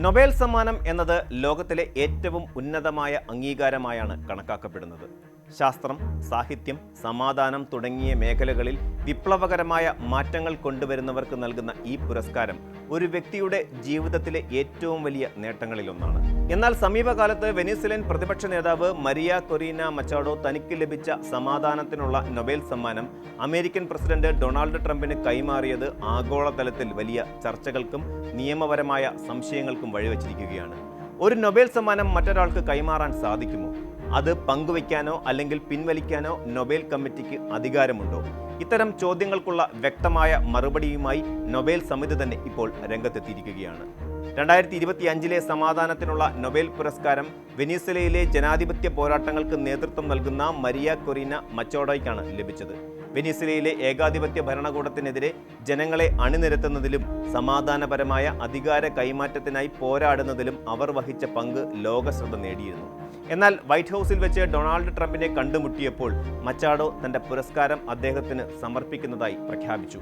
Nobel സമ്മാനം എന്നത് ലോകത്തിലെ ഏറ്റവും ഉന്നതമായ അംഗീകാരമായാണ് കണക്കാക്കപ്പെടുന്നത്. ശാസ്ത്രം, സാഹിത്യം, സമാധാനം തുടങ്ങിയ മേഖലകളിൽ വിപ്ലവകരമായ മാറ്റങ്ങൾ കൊണ്ടുവരുന്നവർക്ക് നൽകുന്ന ഈ പുരസ്കാരം ഒരു വ്യക്തിയുടെ ജീവിതത്തിലെ ഏറ്റവും വലിയ നേട്ടങ്ങളിലൊന്നാണ്. എന്നാൽ സമീപകാലത്ത് വെനിസ്വേലൻ പ്രതിപക്ഷ നേതാവ് മരിയ കൊറീന മച്ചാഡോ തനിക്ക് ലഭിച്ച സമാധാനത്തിനുള്ള നൊബേൽ സമ്മാനം അമേരിക്കൻ പ്രസിഡന്റ് ഡൊണാൾഡ് ട്രംപിന് കൈമാറിയത് ആഗോളതലത്തിൽ വലിയ ചർച്ചകൾക്കും നിയമപരമായ സംശയങ്ങൾക്കും വഴിവെച്ചിരിക്കുകയാണ്. ഒരു നൊബേൽ സമ്മാനം മറ്റൊരാൾക്ക് കൈമാറാൻ സാധിക്കുമോ? അത് പങ്കുവയ്ക്കാനോ അല്ലെങ്കിൽ പിൻവലിക്കാനോ നൊബേൽ കമ്മിറ്റിക്ക് അധികാരമുണ്ടോ? ഇത്തരം ചോദ്യങ്ങൾക്കുള്ള വ്യക്തമായ മറുപടിയുമായി നൊബേൽ സമിതി തന്നെ ഇപ്പോൾ രംഗത്തെത്തിയിരിക്കുകയാണ്. 2025 സമാധാനത്തിനുള്ള നൊബേൽ പുരസ്കാരം വെനിസ്വേലയിലെ ജനാധിപത്യ പോരാട്ടങ്ങൾക്ക് നേതൃത്വം നൽകുന്ന മരിയ കൊറീന മച്ചാഡോയ്ക്കാണ് ലഭിച്ചത്. വെനിസ്വേലയിലെ ഏകാധിപത്യ ഭരണകൂടത്തിനെതിരെ ജനങ്ങളെ അണിനിരത്തുന്നതിലും സമാധാനപരമായ അധികാര കൈമാറ്റത്തിനായി പോരാടുന്നതിലും അവർ വഹിച്ച പങ്ക് ലോകശ്രദ്ധ നേടിയിരുന്നു. എന്നാൽ വൈറ്റ് ഹൗസിൽ വെച്ച് ഡൊണാൾഡ് ട്രംപിനെ കണ്ടുമുട്ടിയപ്പോൾ മച്ചാഡോ തന്റെ പുരസ്കാരം അദ്ദേഹത്തിന് സമർപ്പിക്കുന്നതായി പ്രഖ്യാപിച്ചു.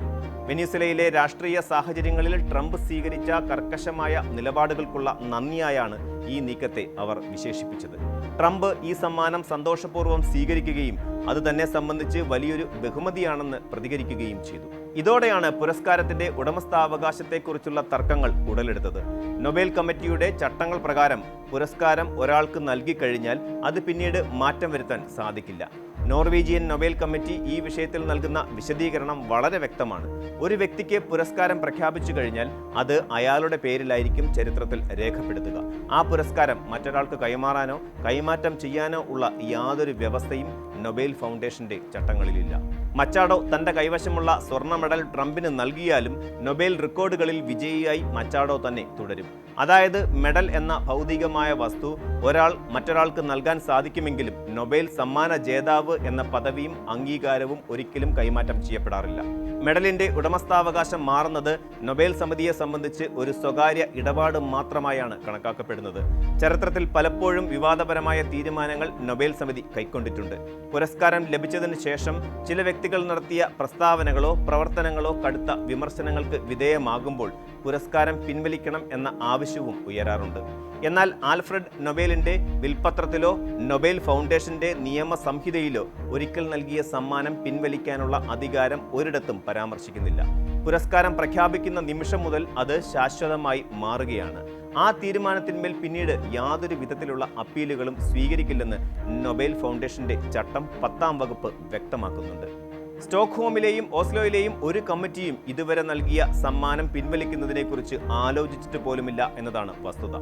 വെനിസ്വേലയിലെ രാഷ്ട്രീയ സാഹചര്യങ്ങളിൽ ട്രംപ് സ്വീകരിച്ച കർക്കശമായ നിലപാടുകൾക്കുള്ള നന്ദിയായാണ് ഈ നീക്കത്തെ അവർ വിശേഷിപ്പിച്ചത്. ട്രംപ് ഈ സമ്മാനം സന്തോഷപൂർവ്വം സ്വീകരിക്കുകയും അത് തന്നെ സംബന്ധിച്ച് വലിയൊരു ബഹുമതിയാണെന്ന് പ്രതികരിക്കുകയും ചെയ്തു. ഇതോടെയാണ് പുരസ്കാരത്തിന്റെ ഉടമസ്ഥാവകാശത്തെക്കുറിച്ചുള്ള തർക്കങ്ങൾ ഉടലെടുത്തത്. നൊബേൽ കമ്മിറ്റിയുടെ ചട്ടങ്ങൾ പ്രകാരം പുരസ്കാരം ഒരാൾക്ക് നൽകിക്കഴിഞ്ഞാൽ അത് പിന്നീട് മാറ്റം വരുത്താൻ സാധിക്കില്ല. നോർവീജിയൻ നൊബേൽ കമ്മിറ്റി ഈ വിഷയത്തിൽ നൽകുന്ന വിശദീകരണം വളരെ വ്യക്തമാണ്. ഒരു വ്യക്തിക്ക് പുരസ്കാരം പ്രഖ്യാപിച്ചു കഴിഞ്ഞാൽ അത് അയാളുടെ പേരിലായിരിക്കും ചരിത്രത്തിൽ രേഖപ്പെടുത്തുക. ആ പുരസ്കാരം മറ്റൊരാൾക്ക് കൈമാറാനോ കൈമാറ്റം ചെയ്യാനോ ഉള്ള യാതൊരു വ്യവസ്ഥയും നൊബേൽ ഫൗണ്ടേഷന്റെ ചട്ടങ്ങളിലില്ല. മച്ചാഡോ തന്റെ കൈവശമുള്ള സ്വർണ്ണ മെഡൽ ട്രംപിന് നൽകിയാലും നൊബേൽ റെക്കോർഡുകളിൽ വിജയിയായി മച്ചാഡോ തന്നെ തുടരും. അതായത് മെഡൽ എന്ന ഭൗതികമായ വസ്തു ഒരാൾ മറ്റൊരാൾക്ക് നൽകാൻ സാധിക്കുമെങ്കിലും നൊബേൽ സമ്മാന ജേതാവ് എന്ന പദവിയും അംഗീകാരവും ഒരിക്കലും കൈമാറ്റം ചെയ്യപ്പെടാറില്ല. മെഡലിന്റെ ഉടമസ്ഥാവകാശം മാറുന്നത് നൊബേൽ സമിതിയെ സംബന്ധിച്ച് ഒരു സ്വകാര്യ ഇടപാട് മാത്രമായാണ് കണക്കാക്കപ്പെടുന്നത്. ചരിത്രത്തിൽ പലപ്പോഴും വിവാദപരമായ തീരുമാനങ്ങൾ നൊബേൽ സമിതി കൈക്കൊണ്ടിട്ടുണ്ട്. പുരസ്കാരം ലഭിച്ചതിന് ശേഷം ചില വ്യക്തികൾ നടത്തിയ പ്രസ്താവനകളോ പ്രവർത്തനങ്ങളോ കടുത്ത വിമർശനങ്ങൾക്ക് വിധേയമാകുമ്പോൾ പുരസ്കാരം പിൻവലിക്കണം എന്ന ആവശ്യവും ഉയരാറുണ്ട്. എന്നാൽ ആൽഫ്രഡ് നൊബേലിന്റെ വിൽപത്രത്തിലോ നൊബേൽ ഫൗണ്ടേഷന്റെ നിയമസംഹിതയിലോ ഒരിക്കൽ നൽകിയ സമ്മാനം പിൻവലിക്കാനുള്ള അധികാരം ഒരിടത്തും പരാമർശിക്കുന്നില്ല. പുരസ്കാരം പ്രഖ്യാപിക്കുന്ന നിമിഷം മുതൽ അത് ശാശ്വതമായി മാറുകയാണ്. ആ തീരുമാനത്തിന്മേൽ പിന്നീട് യാതൊരു വിധത്തിലുള്ള അപ്പീലുകളും സ്വീകരിക്കില്ലെന്ന് നൊബേൽ ഫൗണ്ടേഷന്റെ ചട്ടം 10-ാം വകുപ്പ് വ്യക്തമാക്കുന്നുണ്ട്. സ്റ്റോക്ക്ഹോമിലെയും ഓസ്ലോയിലെയും ഒരു കമ്മിറ്റിയും ഇതുവരെ നൽകിയ സമ്മാനം പിൻവലിക്കുന്നതിനെക്കുറിച്ച് ആലോചിച്ചിട്ട് പോലുമില്ല എന്നതാണ് വസ്തുത.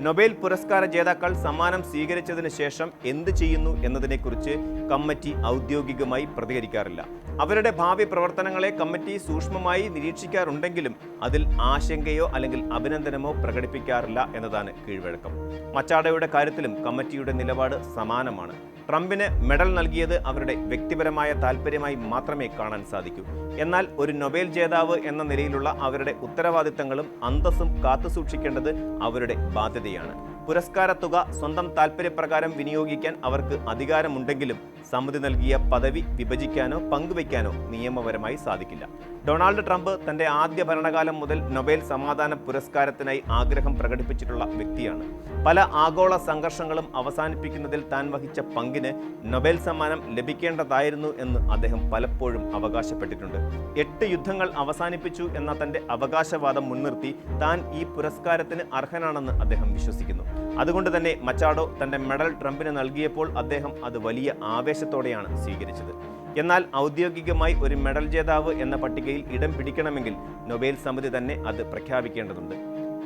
നൊബേൽ പുരസ്കാര ജേതാക്കൾ സമ്മാനം സ്വീകരിച്ചതിന് ശേഷം എന്ത് ചെയ്യുന്നു എന്നതിനെക്കുറിച്ച് കമ്മിറ്റി ഔദ്യോഗികമായി പ്രതികരിക്കാറില്ല. അവരുടെ ഭാവി പ്രവർത്തനങ്ങളെ കമ്മിറ്റി സൂക്ഷ്മമായി നിരീക്ഷിക്കാറുണ്ടെങ്കിലും അതിൽ ആശങ്കയോ അല്ലെങ്കിൽ അഭിനന്ദനമോ പ്രകടിപ്പിക്കാറില്ല എന്നതാണ് കീഴ്വഴക്കം. മച്ചാഡോയുടെ കാര്യത്തിലും കമ്മിറ്റിയുടെ നിലപാട് സമാനമാണ്. ട്രംപിന് മെഡൽ നൽകിയത് അവരുടെ വ്യക്തിപരമായ താല്പര്യമായി മാത്രമേ കാണാൻ സാധിക്കൂ. എന്നാൽ ഒരു നൊബേൽ ജേതാവ് എന്ന നിലയിലുള്ള അവരുടെ ഉത്തരവാദിത്തങ്ങളും അന്തസ്സും കാത്തുസൂക്ഷിക്കേണ്ടത് അവരുടെ ബാധ്യതയാണ്. പുരസ്കാര തുക സ്വന്തം താല്പര്യപ്രകാരം വിനിയോഗിക്കാൻ അവർക്ക് അധികാരമുണ്ടെങ്കിലും സമിതി നൽകിയ പദവി വിഭജിക്കാനോ പങ്കുവയ്ക്കാനോ നിയമപരമായി സാധിക്കില്ല. ഡൊണാൾഡ് ട്രംപ് തന്റെ ആദ്യ ഭരണകാലം മുതൽ നൊബേൽ സമാധാന പുരസ്കാരത്തിനായി ആഗ്രഹം പ്രകടിപ്പിച്ചിട്ടുള്ള വ്യക്തിയാണ്. പല ആഗോള സംഘർഷങ്ങളും അവസാനിപ്പിക്കുന്നതിൽ താൻ വഹിച്ച പങ്കിന് നൊബേൽ സമ്മാനം ലഭിക്കേണ്ടതായിരുന്നു എന്ന് അദ്ദേഹം പലപ്പോഴും അവകാശപ്പെട്ടിട്ടുണ്ട്. 8 യുദ്ധങ്ങൾ അവസാനിപ്പിച്ചു എന്ന തന്റെ അവകാശവാദം മുൻനിർത്തി താൻ ഈ പുരസ്കാരത്തിന് അർഹനാണെന്ന് അദ്ദേഹം വിശ്വസിക്കുന്നു. അതുകൊണ്ട് തന്നെ മച്ചാഡോ തന്റെ മെഡൽ ട്രംപിന് നൽകിയപ്പോൾ അദ്ദേഹം അത് വലിയ ആവേശത്തോടെയാണ് സ്വീകരിച്ചത്. എന്നാൽ ഔദ്യോഗികമായി ഒരു മെഡൽ ജേതാവ് എന്ന പട്ടികയിൽ ഇടം പിടിക്കണമെങ്കിൽ നൊബേൽ സമിതി തന്നെ അത് പ്രഖ്യാപിക്കേണ്ടതുണ്ട്.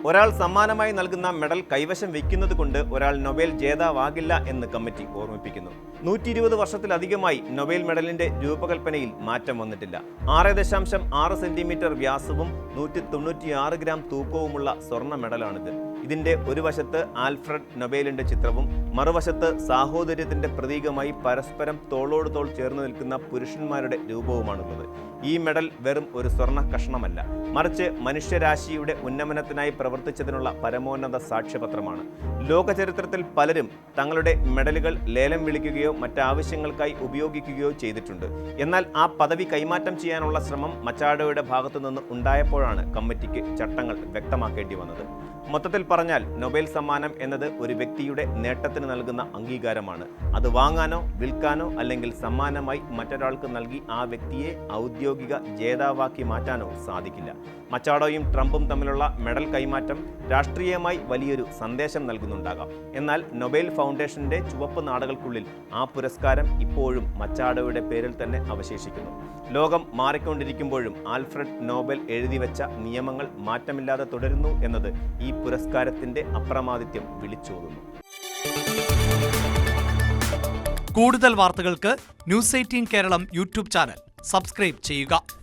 ഒരാൾ സമ്മാനമായി നൽകുന്ന മെഡൽ കൈവശം വയ്ക്കുന്നത് കൊണ്ട് ഒരാൾ നൊബേൽ ജേതാവാകില്ല എന്ന് കമ്മിറ്റി ഓർമ്മിപ്പിക്കുന്നു. 120 വർഷത്തിലധികമായി നൊബേൽ മെഡലിന്റെ രൂപകൽപ്പനയിൽ മാറ്റം വന്നിട്ടില്ല. 6.6 സെന്റിമീറ്റർ വ്യാസവും 196 ഗ്രാം തൂക്കവുമുള്ള സ്വർണ്ണ മെഡലാണിത്. ഇതിന്റെ ഒരു വശത്ത് ആൽഫ്രഡ് നൊബേലിന്റെ ചിത്രവും മറുവശത്ത് സാഹോദര്യത്തിന്റെ പ്രതീകമായി പരസ്പരം തോളോട് തോൾ ചേർന്ന് നിൽക്കുന്ന പുരുഷന്മാരുടെ രൂപവുമാണുള്ളത്. ഈ മെഡൽ വെറും ഒരു സ്വർണ്ണ കഷ്ണമല്ല, മറിച്ച് മനുഷ്യരാശിയുടെ ഉന്നമനത്തിനായി പ്രവർത്തിച്ചതിനുള്ള പരമോന്നത സാക്ഷ്യപത്രമാണ്. ലോകചരിത്രത്തിൽ പലരും തങ്ങളുടെ മെഡലുകൾ ലേലം വിളിക്കുകയോ മറ്റാവശ്യങ്ങൾക്കായി ഉപയോഗിക്കുകയോ ചെയ്തിട്ടുണ്ട്. എന്നാൽ ആ പദവി കൈമാറ്റം ചെയ്യാനുള്ള ശ്രമം മച്ചാഡോയുടെ ഭാഗത്തുനിന്ന് ഉണ്ടായപ്പോഴാണ് കമ്മിറ്റിക്ക് ചട്ടങ്ങൾ വ്യക്തമാക്കേണ്ടി വന്നത്. മൊത്തത്തിൽ പറഞ്ഞാൽ നൊബേൽ സമ്മാനം എന്നത് ഒരു വ്യക്തിയുടെ നേട്ടത്തിന് നൽകുന്ന അംഗീകാരമാണ്. അത് വാങ്ങാനോ വിൽക്കാനോ അല്ലെങ്കിൽ സമ്മാനമായി മറ്റൊരാൾക്ക് നൽകി ആ വ്യക്തിയെ ഔദ്യോഗിക ജേതാവാക്കി മാറ്റാനോ സാധിക്കില്ല. മച്ചാഡോയും ട്രംപും തമ്മിലുള്ള മെഡൽ കൈമാറ്റം രാഷ്ട്രീയമായി വലിയൊരു സന്ദേശം നൽകുന്നുണ്ടാകാം. എന്നാൽ നൊബേൽ ഫൗണ്ടേഷന്റെ ചുവപ്പ് നാടകൾക്കുള്ളിൽ ആ പുരസ്കാരം ഇപ്പോഴും മച്ചാഡോയുടെ പേരിൽ തന്നെ അവശേഷിക്കുന്നു. ലോകം മാറിക്കൊണ്ടിരിക്കുമ്പോഴും ആൽഫ്രഡ് നോബൽ എഴുതിവെച്ച നിയമങ്ങൾ മാറ്റമില്ലാതെ തുടരുന്നു എന്നത് ഈ പുരസ്കാരത്തിന്റെ അപ്രമാദിത്യം വിളിച്ചോതുന്നു. കൂടുതൽ വാർത്തകൾക്ക് news 18 Keralam YouTube channel subscribe ചെയ്യുക.